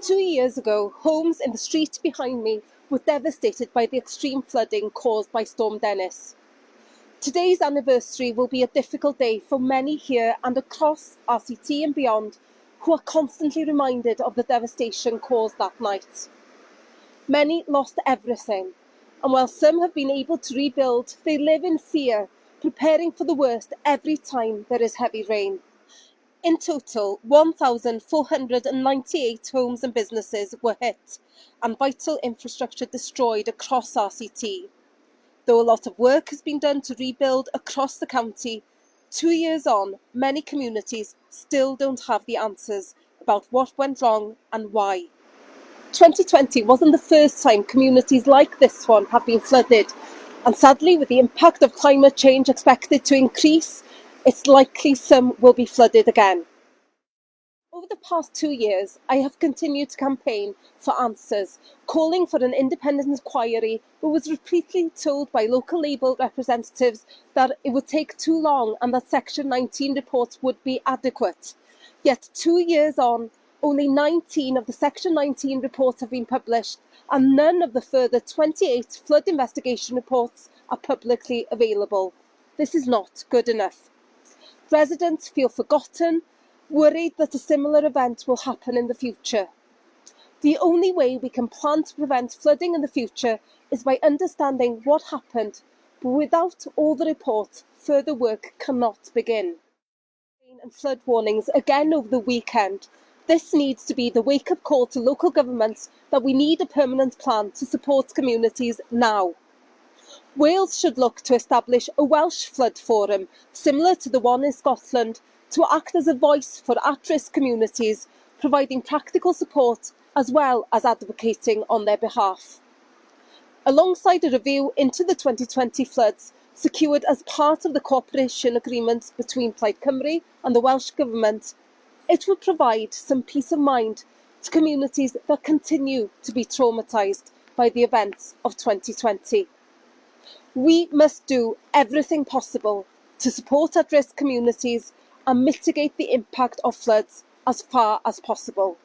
2 years ago, homes in the street behind me were devastated by the extreme flooding caused by Storm Dennis. Today's anniversary will be a difficult day for many here and across RCT and beyond who are constantly reminded of the devastation caused that night. Many lost everything, and while some have been able to rebuild, they live in fear, preparing for the worst every time there is heavy rain. In total, 1,498 homes and businesses were hit and vital infrastructure destroyed across RCT. Though a lot of work has been done to rebuild across the county, 2 years on, many communities still don't have the answers about what went wrong and why. 2020 wasn't the first time communities like this one have been flooded, and sadly, with the impact of climate change expected to increase, it's likely some will be flooded again. Over the past 2 years, I have continued to campaign for answers, calling for an independent inquiry, but was repeatedly told by local Labour representatives that it would take too long and that Section 19 reports would be adequate. Yet 2 years on, only 19 of the Section 19 reports have been published, and none of the further 28 flood investigation reports are publicly available. This is not good enough. Residents feel forgotten, worried that a similar event will happen in the future. The only way we can plan to prevent flooding in the future is by understanding what happened, but without all the reports, further work cannot begin. Rain and flood warnings again over the weekend. This needs to be the wake-up call to local governments that we need a permanent plan to support communities now. Wales should look to establish a Welsh flood forum, similar to the one in Scotland, to act as a voice for at-risk communities, providing practical support as well as advocating on their behalf. Alongside a review into the 2020 floods, secured as part of the cooperation agreement between Plaid Cymru and the Welsh Government, it will provide some peace of mind to communities that continue to be traumatised by the events of 2020. We must do everything possible to support at-risk communities and mitigate the impact of floods as far as possible.